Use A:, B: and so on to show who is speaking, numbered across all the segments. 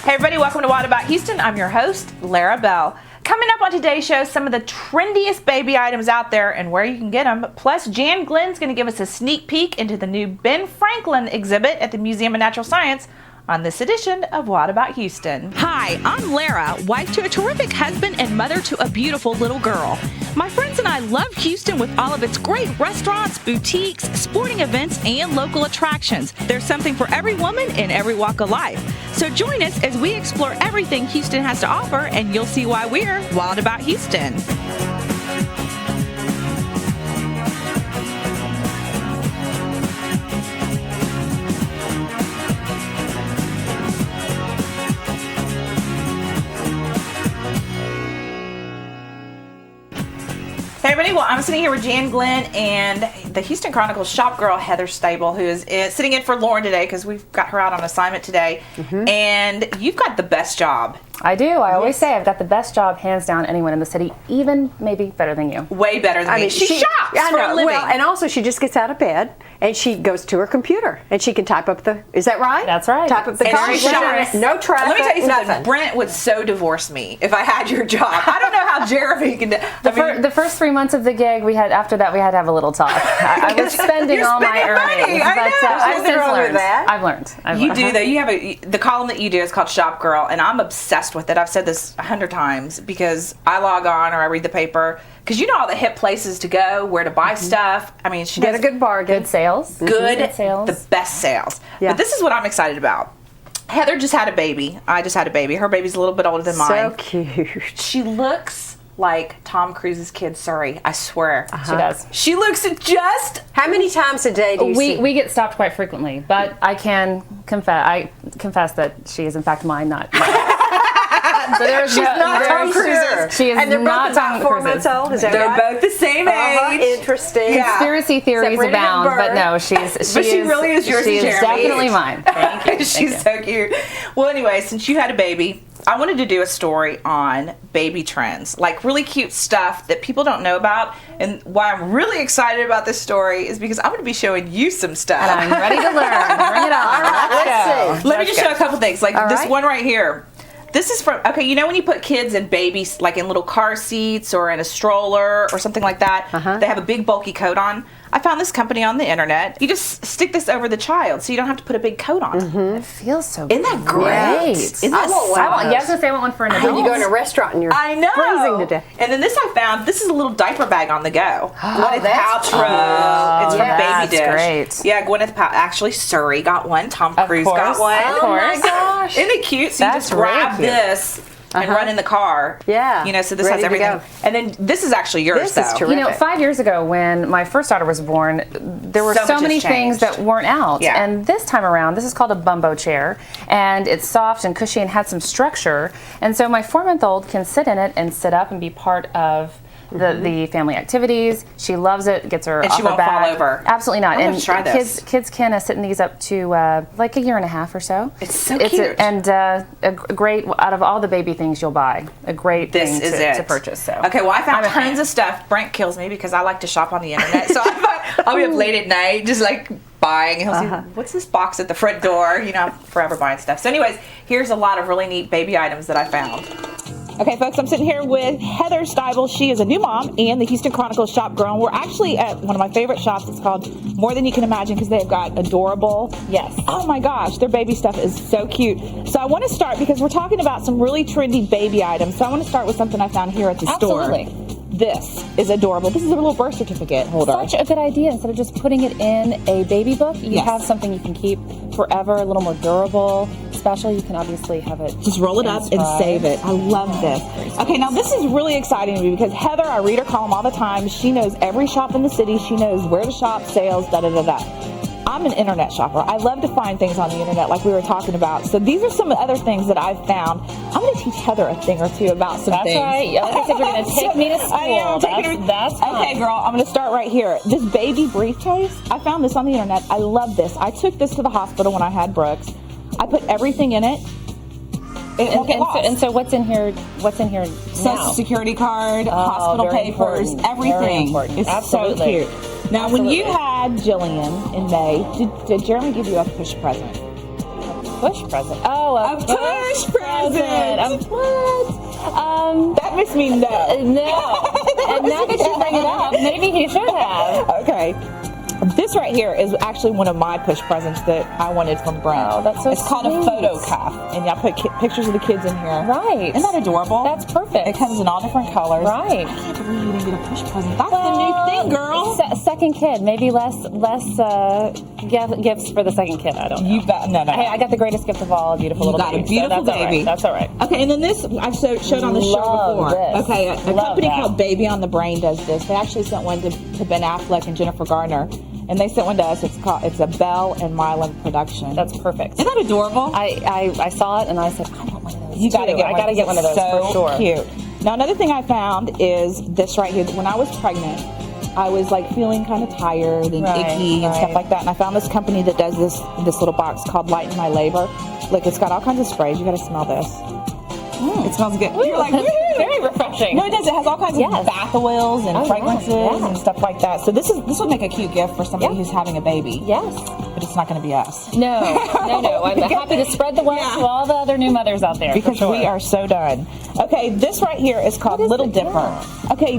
A: Hey everybody, welcome to What About Houston. I'm your host, Lara Bell. Coming up on today's show, some of the trendiest baby items out there and where you can get them. Plus, Jan Glenn's going to give us a sneak peek into the new Ben Franklin exhibit at the Museum of Natural Science on this edition of What About Houston. Hi, I'm Lara, wife to a terrific husband and mother to a beautiful little girl. My friends and I love Houston with all of its great restaurants, boutiques, sporting events, and local attractions. There's something for every woman in every walk of life. So join us as we explore everything Houston has to offer, and you'll see why we're wild about Houston. Hey everybody, well I'm sitting here with Jan Glenn and the Houston Chronicles shop girl Heather Stable, who is sitting in for Lauren today because we've got her out on assignment today. And you've got the best job.
B: I do. I always say I've got the best job, hands down, anyone in the city, even maybe better than you.
A: Way better than me. She shops for a living.
C: Well, and also she just gets out of bed and she goes to her computer and she can type up is that right?
B: That's right.
C: Type up the
A: And
C: card.
A: she shops.
C: No traffic.
A: Let me tell you something.
C: Nothing.
A: Brent would so divorce me if I had your job. I don't know how Jeremy can do
B: The first 3 months of the gig, after that we had to have a little talk. I was spending all my earnings, I've since learned. I've learned.
A: You do though. You have the column that you do is called Shop Girl, and I'm obsessed with it. I've said this 100 times because I log on or I read the paper because you know all the hip places to go, where to buy stuff. I mean, she
C: Get a good bargain.
B: Good sales.
A: good
B: sales.
A: the best sales.
C: Yeah.
A: But this is what I'm excited about. Heather just had a baby. I just had a baby. Her baby's a little bit older than mine.
C: So cute.
A: She looks like Tom Cruise's kid, Surrey. I swear.
B: She does.
A: She looks just...
C: How many times a day do you see?
B: We get stopped quite frequently, but I can confess that she is in fact mine, not So
C: She's not Tom Cruise.
B: She is
C: and they're
B: not
C: both about
B: Tom
C: 4
B: Cruise.
C: months old. Is that
A: They're
C: right?
A: both the same age.
C: Interesting.
A: Yeah.
B: Conspiracy theories
C: Separated at
B: abound, but
C: birth.
B: no, she
A: really is yours
B: She
A: and
B: is
A: Jeremy's.
B: definitely mine. Thank you.
A: She's so cute. Well, anyway, since you had a baby, I wanted to do a story on baby trends, like really cute stuff that people don't know about. And why I'm really excited about this story is because I'm going to be showing you some stuff.
B: And I'm ready to learn. Bring it on.
C: Let's see.
A: Let me just show a couple things. Like
C: All
A: this
C: right.
A: one right here. This is from, okay, you know when you put kids and babies like in little car seats or in a stroller or something like that, they have a big bulky coat on? I found this company on the internet. You just stick this over the child so you don't have to put a big coat on.
B: It feels so good.
A: Isn't that great?
B: Isn't
A: Isn't that
C: I want one.
A: so-
B: I want, yeah, I was going to say I want one for an adult.
C: When you go in a restaurant and you're
A: I know.
C: freezing to death.
A: And then this I found, this is a little diaper bag on the go. Gwyneth
C: that's
A: Paltrow. It's from
B: yeah,
A: Baby
B: that's
A: Dish.
B: great.
A: Yeah, Gwyneth Paltrow. Actually, Surrey got one. Tom
B: Of
A: Cruise
B: course,
A: got one.
B: of
C: Oh my
B: course.
C: gosh.
A: Isn't it cute? So you
B: That's
A: just grab
B: really cute.
A: this and run in the car.
C: Yeah.
A: You know, so this
C: Ready
A: has
C: to
A: everything.
C: go.
A: And then this is actually yours,
C: This
A: though.
C: is terrific.
B: You know, 5 years ago when my first daughter was born, there were
A: So
B: so
A: much
B: many
A: has
B: things
A: changed.
B: that weren't out.
A: Yeah.
B: And this time around, this is called a bumbo chair. And it's soft and cushy and had some structure. And so my 4-month-old can sit in it and sit up and be part of the family activities. She loves it. Gets her
A: And
B: off
A: she
B: her
A: won't
B: back.
A: fall over.
B: Absolutely not.
A: I'm gonna
B: And
A: try this.
B: kids can sit in these up to like a year and a half or so.
A: It's so cute.
B: And a great, out of all the baby things you'll buy, a great
A: This
B: thing
A: is it.
B: to purchase. So
A: Okay, well, I found
B: I'm a fan.
A: tons of stuff. Brent kills me because I like to shop on the internet. So I'll be up late at night just like buying. And he'll say, what's this box at the front door? You know, I'm forever buying stuff. So anyways, here's a lot of really neat baby items that I found. Okay, folks, I'm sitting here with Heather Stable. She is a new mom and the Houston Chronicles shop girl. And we're actually at one of my favorite shops. It's called More Than You Can Imagine because they've got adorable.
B: Yes.
A: Oh my gosh, their baby stuff is so cute. So I want to start because we're talking about some really trendy baby items. So I want to start with something I found here at the
B: Absolutely.
A: store. This is adorable. This is a little birth certificate holder.
B: Such a good idea. Instead of just putting it in a baby book, you
A: Yes.
B: have something you can keep forever, a little more durable, special. You can obviously have it.
A: Just roll it up and
B: inscribed.
A: save it. I love this. Okay, now this is really exciting to me because Heather, I read her column all the time. She knows every shop in the city. She knows where to shop, sales, da-da-da-da. I'm an internet shopper. I love to find things on the internet like we were talking about. So these are some other things that I've found. I'm going to teach Heather a thing or two about some
B: That's
A: things.
B: right. Yeah, like I said, you're going to take me to school.
A: I am taking her-
B: That's fine.
A: Okay, girl, I'm going to start right here. This baby briefcase, I found this on the internet. I love this. I took this to the hospital when I had Brooks. I put everything in it. It won't get lost.
B: And so what's in here? What's in here
A: Social
B: now?
A: security card, hospital
B: very
A: papers,
B: important.
A: everything.
B: Very important.
A: It's
B: Absolutely.
A: so cute. Now, when you had Jillian in May, did Jeremy give you a push present?
B: push present. Oh, a
A: push present.
B: What?
A: That makes me no.
B: No. And now that you bring it up, maybe he should have.
A: Okay. This right here is actually one of my push presents that I wanted from Brent.
B: Oh, that's so
A: It's called a
B: sweet.
A: photo cuff, and I put pictures of the kids in here.
B: Right.
A: Isn't that adorable?
B: That's perfect.
A: It comes in all different colors.
B: Right.
A: I can't believe you didn't get a push present. That's the new thing, girl.
B: Second kid, maybe less gifts for the second kid. I don't know.
A: You bet. No.
B: Hey, I got the greatest gift of all, a beautiful little
A: got
B: baby.
A: a beautiful
B: so
A: baby.
B: That's all right.
A: Okay, and then this I showed on the show
B: Love
A: before.
B: this.
A: Okay, a
B: Love
A: company
B: that.
A: called Baby on the Brain does this. They actually sent one to Ben Affleck and Jennifer Garner, and they sent one to us. It's a Bell and Mylan production.
B: That's perfect.
A: Isn't that adorable?
B: I saw it and I said, I want one of those.
A: You gotta
B: too.
A: get
B: I
A: one.
B: gotta get one of those
A: So
B: for sure.
A: cute. Now another thing I found is this right here. When I was pregnant, I was like feeling kind of tired and icky and stuff like that. And I found this company that does this little box called Lighten My Labor. Look, it's got all kinds of sprays. You gotta smell this. It smells good. You're like, woo-hoo.
B: Very refreshing.
A: No, it does. It has all kinds of bath oils and fragrances
B: yeah.
A: and stuff like that. So this would make a cute gift for somebody who's having a baby.
B: Yes.
A: But it's not going to be us.
B: No. I'm happy to spread the word to all the other new mothers out there.
A: Because
B: for sure.
A: we are so done. Okay, this right here is called Little Dipper.
B: Yeah.
A: Okay,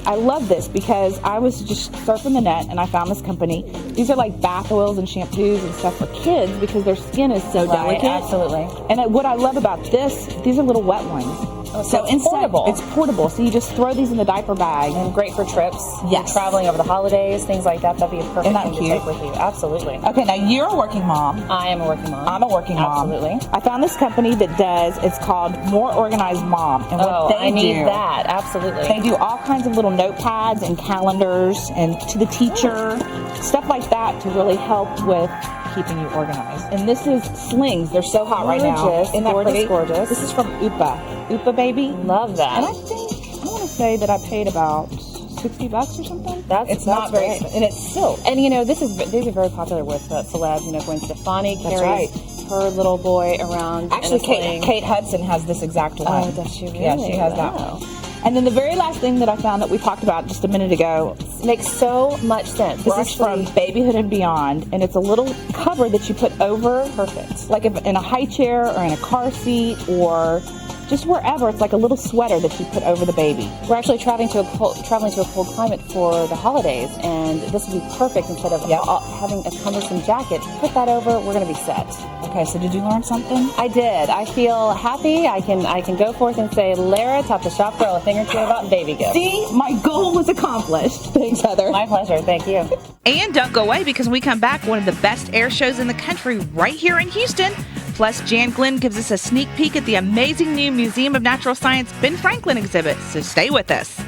A: I love this because I was just surfing the net and I found this company. These are like bath oils and shampoos and stuff for kids because their skin is so delicate.
B: Absolutely.
A: And what I love about this, these are little wet ones.
B: So it's portable.
A: It's portable. So you just throw these in the diaper bag.
B: And great for trips.
A: Yes.
B: Traveling over the holidays, things like that. That'd be a perfect
A: Isn't that
B: thing to
A: cute?
B: take with you. Absolutely.
A: Okay, now you're a working mom.
B: I am a working mom.
A: I'm a working mom.
B: Absolutely.
A: I found this company that it's called More Organized Mom. And what they
B: I need
A: do,
B: that. Absolutely.
A: They do all kinds of little notepads and calendars and to the teacher, stuff like that to really help with keeping you organized. And this is slings. They're so hot right now.
B: Gorgeous.
A: Isn't that
B: Gorgeous,
A: pretty?
B: gorgeous.
A: This is from Upa Baby.
B: Love that.
A: And I want to say that I paid about $60 or something.
B: That's
A: not very
B: great.
A: expensive. And it's silk.
B: And these are very popular with celebs. Gwen Stefani carries
A: right.
B: her little boy around.
A: Actually,
B: in a sling.
A: Kate Hudson has this exact one.
B: Oh, does she really?
A: Yeah, she has that
B: Wow.
A: one. And then the very last thing that I found that we talked about just a minute ago.
B: Makes so much sense.
A: This is from Babyhood and Beyond, and it's a little cover that you put over.
B: Perfect.
A: Like if in a high chair or in a car seat or just wherever. It's like a little sweater that you put over the baby.
B: We're actually traveling to a cold climate for the holidays, and this would be perfect instead of having a cumbersome jacket. Put that over. We're going to be set.
A: Okay, so did you learn something?
B: I did. I feel happy. I can go forth and say, Lara taught the shop girl a thing or two about baby gifts.
A: See, my goal was accomplished. Thanks, Heather.
B: My pleasure. Thank you.
A: And don't go away, because when we come back, one of the best air shows in the country right here in Houston. Plus, Jan Glenn gives us a sneak peek at the amazing new Museum of Natural Science Ben Franklin exhibit. So stay with us.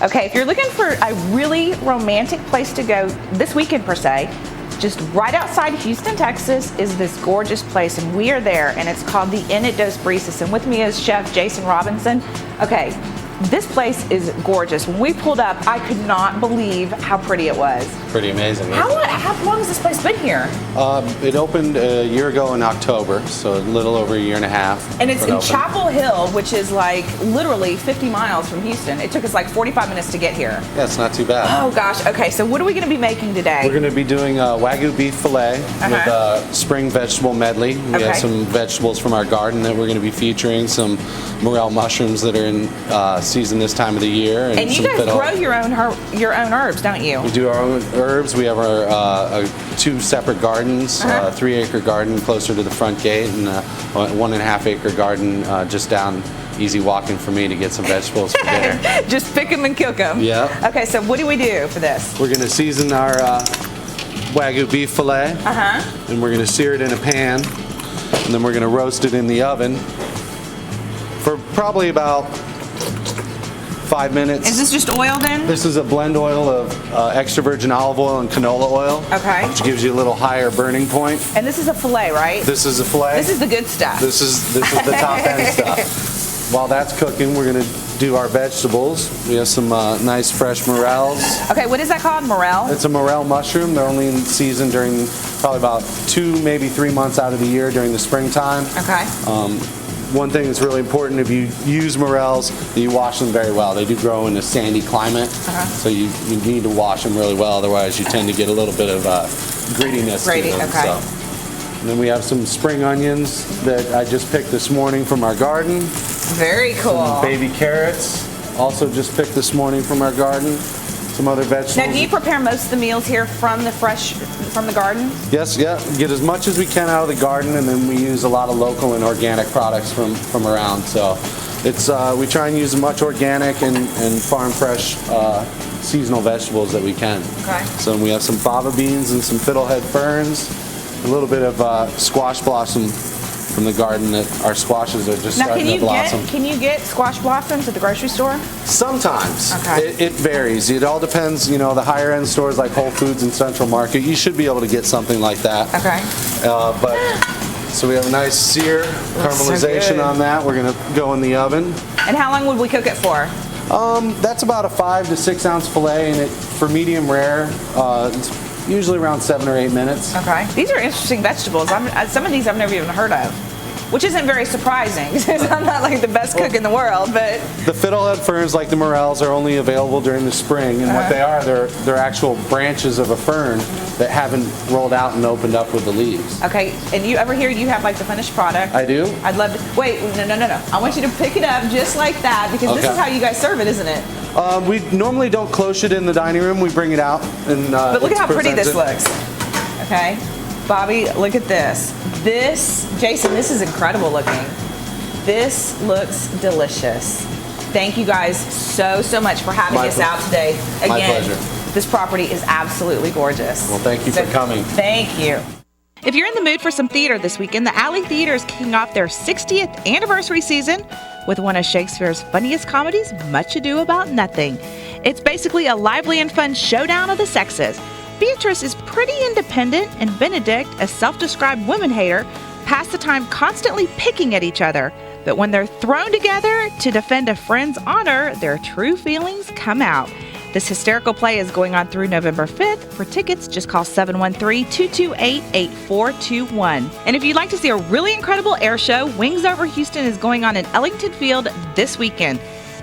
A: Okay, if you're looking for a really romantic place to go this weekend per se, just right outside Houston, Texas is this gorgeous place, and we are there, and it's called the Inn at Dos Briasas, and with me is Chef Jason Robinson. Okay, this place is gorgeous. When we pulled up, I could not believe how pretty it was.
D: Pretty amazing.
A: How long has this place been here?
D: It opened a year ago in October, so a little over a year and a half.
A: And it's in
D: open.
A: Chapel Hill, which is like literally 50 miles from Houston. It took us like 45 minutes to get here.
D: That's not too bad.
A: Oh gosh, okay, so what are we gonna be making today?
D: We're going to be doing a Wagyu beef filet with a spring vegetable medley. We have some vegetables from our garden that we're going to be featuring, some morel mushrooms that are in season this time of the year.
A: And you guys grow your own herbs, don't you?
D: We do our own herbs. We have our 2 separate gardens, a 3-acre garden closer to the front gate and a 1.5 acre garden just down easy walking for me to get some vegetables for dinner.
A: Just pick them and cook them.
D: Yeah.
A: Okay, so what do we do for this?
D: We're going to season our Wagyu beef filet. And we're going to sear it in a pan. And then we're going to roast it in the oven for probably about 5 minutes.
A: Is this just oil then?
D: This is a blend oil of extra virgin olive oil and canola oil.
A: Okay.
D: Which gives you a little higher burning point.
A: And this is a filet, right?
D: This is a filet.
A: This is the good stuff.
D: This is the top end stuff. While that's cooking, we're going to do our vegetables. We have some nice fresh morels.
A: Okay, what is that called? Morel?
D: It's a morel mushroom. They're only in season during probably about 2, maybe 3 months out of the year during the springtime.
A: Okay.
D: One thing that's really important, if you use morels, you wash them very well. They do grow in a sandy climate, so you need to wash them really well, otherwise you tend to get a little bit of grittiness to them.
A: Okay.
D: So. And then we have some spring onions that I just picked this morning from our garden.
A: Very cool.
D: Some baby carrots, also just picked this morning from our garden. Some other vegetables.
A: Now, do you prepare most of the meals here from the garden?
D: Yes, yeah. Get as much as we can out of the garden, and then we use a lot of local and organic products from around. So it's we try and use as much organic and farm fresh seasonal vegetables that we can.
A: Okay.
D: So we have some fava beans and some fiddlehead ferns, a little bit of squash blossom from the garden. That our squashes are just starting to blossom.
A: Can you get squash blossoms at the grocery store?
D: Sometimes.
A: Okay.
D: It varies. It all depends. The higher end stores like Whole Foods and Central Market, you should be able to get something like that.
A: Okay.
D: So we have a nice sear caramelization on that. We're gonna go in the oven.
A: And how long would we cook it for?
D: That's about a 5 to 6 ounce fillet, and for medium rare, it's usually around 7 or 8 minutes.
A: Okay. These are interesting vegetables. Some of these I've never even heard of, which isn't very surprising because I'm not like the best cook in the world. But
D: the fiddlehead ferns, like the morels, are only available during the spring, and what they are, they're actual branches of a fern that haven't rolled out and opened up with the leaves.
A: Okay. And you ever here? You have like the finished product.
D: I do.
A: I'd love to. Wait, no. I want you to pick it up just like that because this is how you guys serve it, isn't it?
D: We normally don't close it in the dining room. We bring it out and.
A: But look at how pretty this looks. Okay, Bobby, look at this. Jason, this is incredible looking. This looks delicious. Thank you guys so much for having us out today. Again,
D: my pleasure.
A: This property is absolutely gorgeous.
D: Well, thank you for coming.
A: Thank you. If you're in the mood for some theater this weekend, the Alley Theater is kicking off their 60th anniversary season with one of Shakespeare's funniest comedies, Much Ado About Nothing. It's basically a lively and fun showdown of the sexes. Beatrice is pretty independent, and Benedict, a self-described woman hater, pass the time constantly picking at each other. But when they're thrown together to defend a friend's honor, their true feelings come out. This hysterical play is going on through November 5th. For tickets, just call 713-228-8421. And if you'd like to see a really incredible air show, Wings Over Houston is going on in Ellington Field this weekend.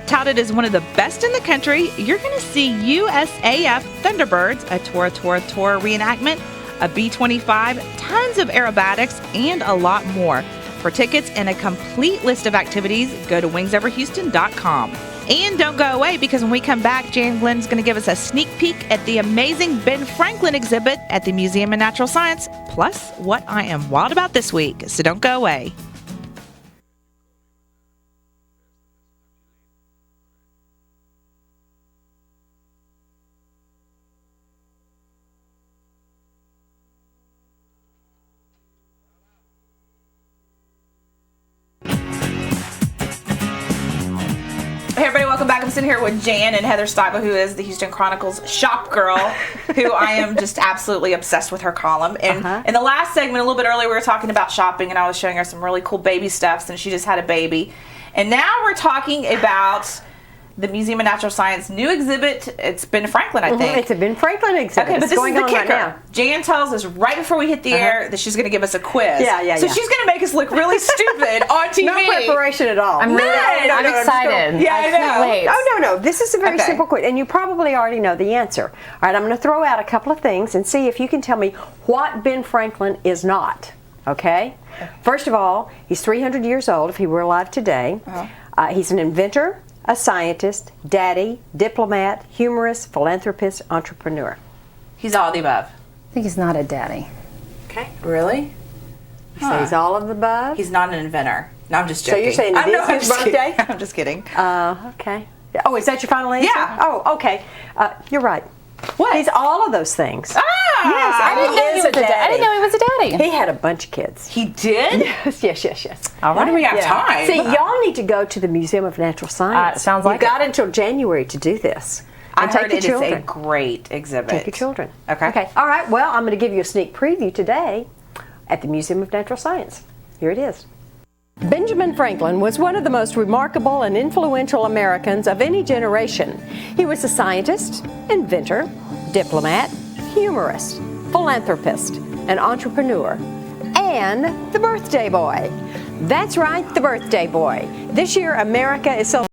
A: Touted as one of the best in the country, you're going to see USAF Thunderbirds, a Tora reenactment, a B-25, tons of aerobatics, and a lot more. For tickets and a complete list of activities, go to wingsoverhouston.com. And don't go away, because when we come back, Jan Glenn's going to give us a sneak peek at the amazing Ben Franklin exhibit at the Museum of Natural Science, plus what I am wild about this week. So don't go away. Hey everybody, welcome back. I'm sitting here with Jan and Heather Stiebel, who is the Houston Chronicles shop girl, who I am just absolutely obsessed with her column. And in the last segment, a little bit earlier, we were talking about shopping, and I was showing her some really cool baby stuff since she just had a baby. And now we're talking about the Museum of Natural Science new exhibit. It's Ben Franklin, I think.
C: It's a Ben Franklin exhibit.
A: Okay, but
C: it's
A: this
C: going
A: is the
C: on
A: kicker.
C: right now.
A: Jan tells us right before we hit the air that she's going to give us a quiz.
C: Yeah.
A: So she's going to make us look really stupid on TV.
C: No preparation at all.
B: I'm excited.
A: Yeah,
B: I can't wait.
C: Oh, no. This is a very simple quiz, and you probably already know the answer. All right, I'm going to throw out a couple of things and see if you can tell me what Ben Franklin is not. Okay? First of all, he's 300 years old if he were alive today. He's an inventor, a scientist, daddy, diplomat, humorist, philanthropist, entrepreneur.
A: He's all the above.
B: I think he's not a daddy.
C: Okay.
A: Really?
C: So he's all of the above?
A: He's not an inventor. No, I'm just joking.
C: So you're saying it is his birthday?
A: I'm just kidding.
C: Okay. Oh, is that your final answer?
A: Yeah.
C: Oh, okay. You're right.
A: What?
C: He's all of those things.
A: Ah!
C: Yes,
B: I didn't know he was a daddy.
C: He had a bunch of kids.
A: He did?
C: Yes.
A: All right. When do we have time?
C: See, y'all need to go to the Museum of Natural Science.
B: Sounds like
C: You've got until January to do this.
A: I heard
C: take the children.
A: It's a great exhibit.
C: Take your children.
A: Okay.
C: All right. Well, I'm going to give you a sneak preview today at the Museum of Natural Science. Here it is. Benjamin Franklin was one of the most remarkable and influential Americans of any generation. He was a scientist, inventor, diplomat, humorist, philanthropist, an entrepreneur, and the birthday boy. That's right, the birthday boy. This year, America is celebrating